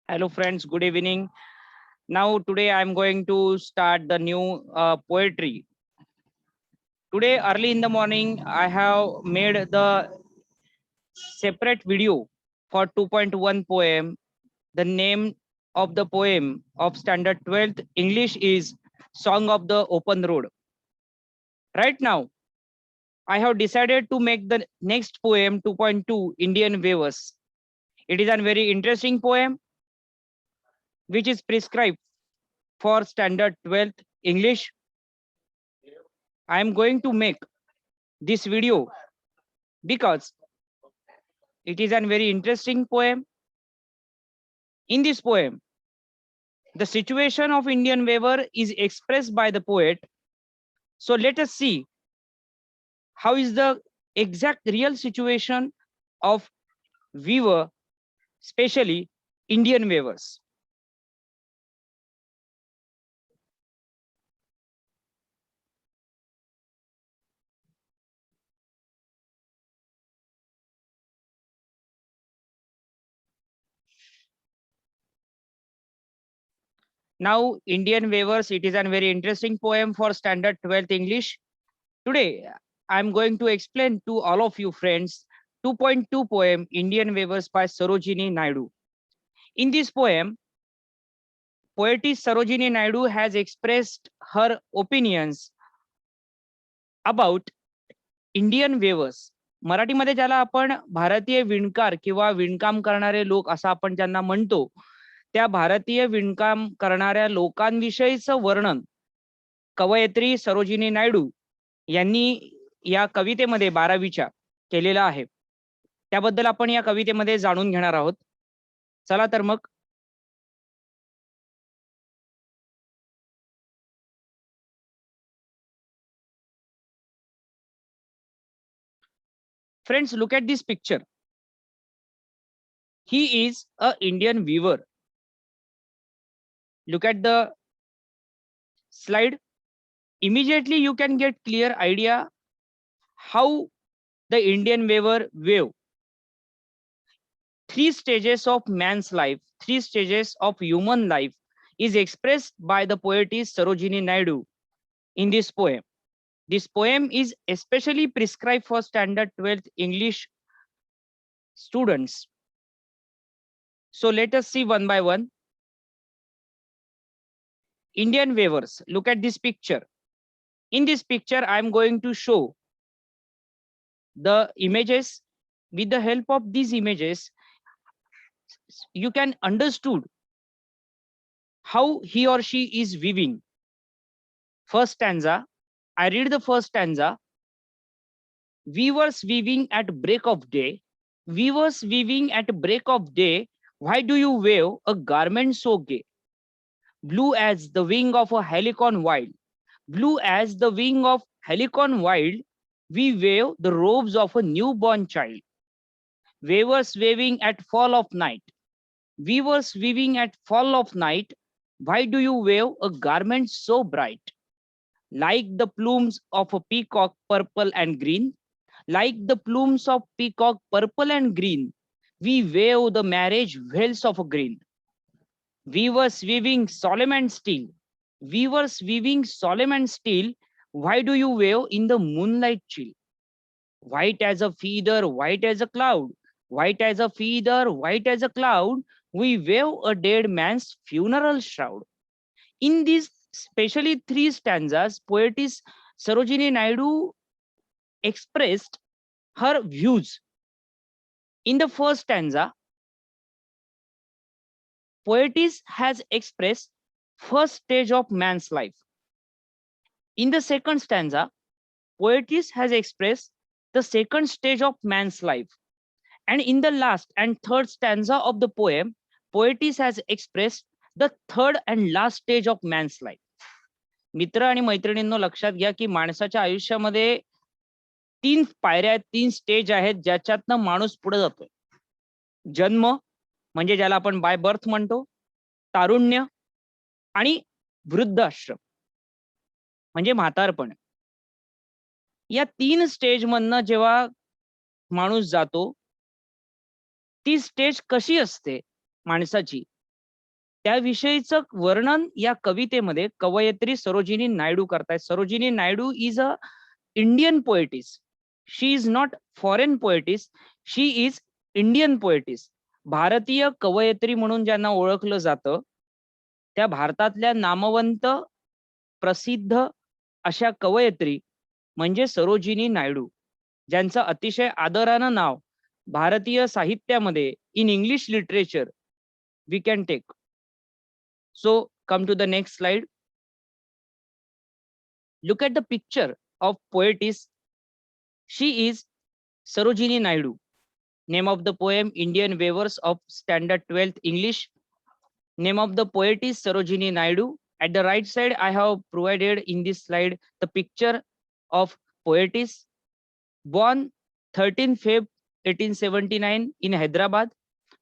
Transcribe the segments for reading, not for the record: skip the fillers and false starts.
Hello friends, good evening. Now today I'm going to start the new poetry. Today early in the morning I have made the separate video for 2.1 poem. The name of the poem of standard 12th English is Song of the Open Road. Right now I have decided to make the next poem 2.2 Indian Waivers. It is a very interesting poem which is prescribed for standard 12th English. I am going to make this video because it is a very interesting poem. In this poem, the situation of Indian weaver is expressed by the poet. So let us see how is the exact real situation of weaver, especially Indian weavers. Now, Indian weavers, it is a very interesting poem for standard 12th English. Today, I'm going to explain to all of you friends 2.2 poem Indian weavers by Sarojini Naidu. In this poem, poetess Sarojini Naidu has expressed her opinions about Indian weavers. मराठीमध्ये ज्याला आपण भारतीय विणकार किंवा विणकाम करणारे लोक असं आपण ज्यांना म्हणतो, त्या भारतीय विणकाम करणाऱ्या लोकांविषयीचं वर्णन कवयित्री सरोजिनी नायडू यांनी या कवितेमध्ये 12वीच्या केलेलं आहे. त्याबद्दल आपण या कवितेमध्ये जाणून घेणार आहोत. चला तर मग friends, look at this picture. He is a Indian weaver. Look at the slide. Immediately you can get clear idea how the Indian weaver weave. Three stages of man's life, three stages of human life is expressed by the poetess Sarojini Naidu in this poem. This poem is especially prescribed for standard 12th English students. So let us see one by one. Indian weavers, look at this picture. In this picture, I am going to show the images. With the help of these images, you can understood how he or she is weaving. First stanza, I read the first stanza. Weavers weaving at break of day. Weavers weaving at break of day. Why do you weave a garment so gay? Blue as the wing of a helicon wild. Blue as the wing of helicon wild. We wave the robes of a newborn child. Weavers weaving at fall of night. Weavers weaving at fall of night. Why do you weave a garment so bright? Like the plumes of a peacock, purple and green. Like the plumes of peacock, purple and green. We wave the marriage veils of a green. Weavers weaving solemn and still. Weavers weaving solemn and still. Why do you wave in the moonlight chill? White as a feather, white as a cloud. White as a feather, white as a cloud. We wave a dead man's funeral shroud. In these especially three stanzas, poetess Sarojini Naidu expressed her views. In the first stanza, poetess has expressed first stage of man's life. In the second stanza, poetess has expressed the second stage of man's life. And in the last and third stanza of the poem, poetess has expressed the third and last stage of man's life. मित्र आणि मैत्रिणींनो लक्षात घ्या की माणसाच्या आयुष्यामध्ये तीन पायऱ्या आहेत, तीन स्टेज आहेत ज्याच्यातनं माणूस पुढे जातोय. जन्म म्हणजे ज्याला आपण बाय बर्थ म्हणतो, तारुण्य आणि वृद्धाश्रम म्हणजे म्हातारपण. या तीन स्टेज मधनं जेव्हा माणूस जातो, ती स्टेज कशी असते माणसाची त्याविषयीचं वर्णन या कवितेमध्ये कवयित्री सरोजिनी नायडू करतायत. Sarojini Naidu is a Indian poet's. She is not foreign poet's, she is Indian poet's. भारतीय कवयित्री म्हणून ज्यांना ओळखलं जातं, त्या भारतातल्या नामवंत प्रसिद्ध अशा कवयित्री म्हणजे सरोजिनी नायडू, ज्यांचं अतिशय आदरानं नाव भारतीय साहित्यामध्ये in English literature we can take. So come to the next slide. Look at the picture of poetess. She is Sarojini Naidu. Name of the poem Indian Waivers of Standard 12th English. Name of the poet is Sarojini Naidu. At the right side, I have provided in this slide the picture of poetess. Born 13 Feb 1879 in Hyderabad.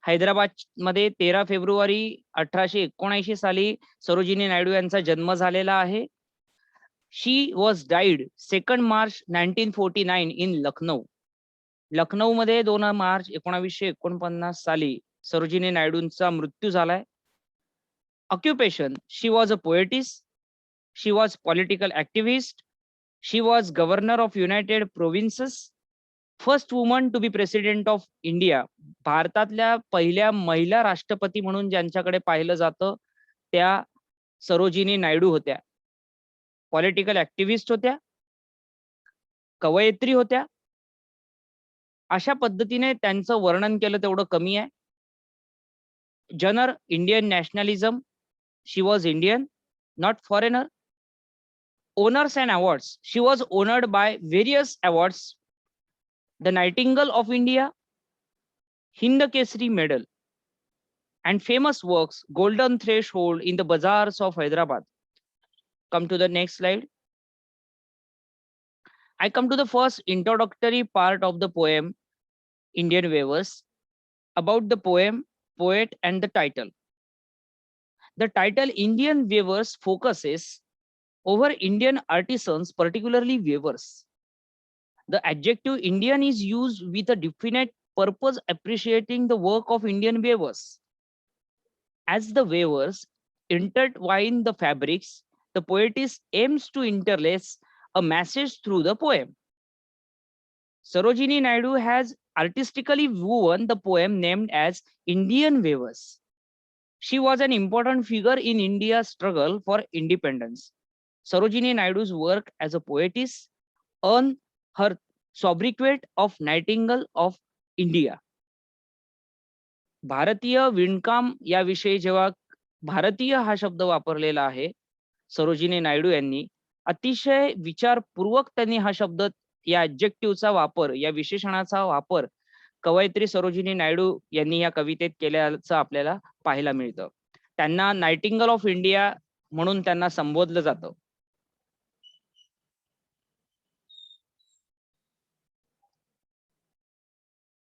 Hyderabad मध्ये 13 फेब्रुवारी 1879 साली सरोजिनी नायडू यांचा जन्म झालेला आहे. She was died 2nd March 1949 in Lucknow. Lucknow मध्ये 2 मार्च 1949 साली सरोजिनी नायडूंचा मृत्यू झालाय. Occupation: she was a poetess, she was political activist, she was governor of United Provinces, first woman to be president of India. भारतातल्या पहिल्या महिला राष्ट्रपती म्हणून ज्यांच्याकडे पाहिलं जातं त्या सरोजिनी नायडू होत्या. पॉलिटिकल ऍक्टिव्हिस्ट होत्या, कवयित्री होत्या. अशा पद्धतीने त्यांचं वर्णन केलं तेवढं कमी आहे. जनर Indian nationalism, she was Indian, not foreigner. Honours and awards, she was honoured by various awards. The nightingale of India, Hind Kesari medal, and famous works Golden Threshold in the Bazaars of Hyderabad. Come to the next slide. I come to the first introductory part of the poem Indian Waivers. About the poem, poet and the title. The title Indian Waivers focuses over Indian artisans, particularly weavers. The adjective Indian is used with a definite purpose appreciating the work of Indian weavers. As the weavers intertwine the fabrics, the poetess aims to interlace a message through the poem. Sarojini Naidu has artistically woven the poem named as Indian Weavers. She was an important figure in India's struggle for independence. Sarojini Naidu's work as a poetess earned her sobriquet of Nightingale of India. भारतीय विणकाम याविषयी जेव्हा भारतीय हा शब्द वापरलेला आहे सरोजिनी नायडू यांनी, अतिशय विचारपूर्वक त्यांनी हा शब्द या ॲडजेक्टिव्हचा वापर, या विशेषणाचा वापर कवयित्री सरोजिनी नायडू यांनी या कवितेत केल्याचं आपल्याला पाहायला मिळतं. त्यांना नायटिंगल ऑफ इंडिया म्हणून त्यांना संबोधलं जातं.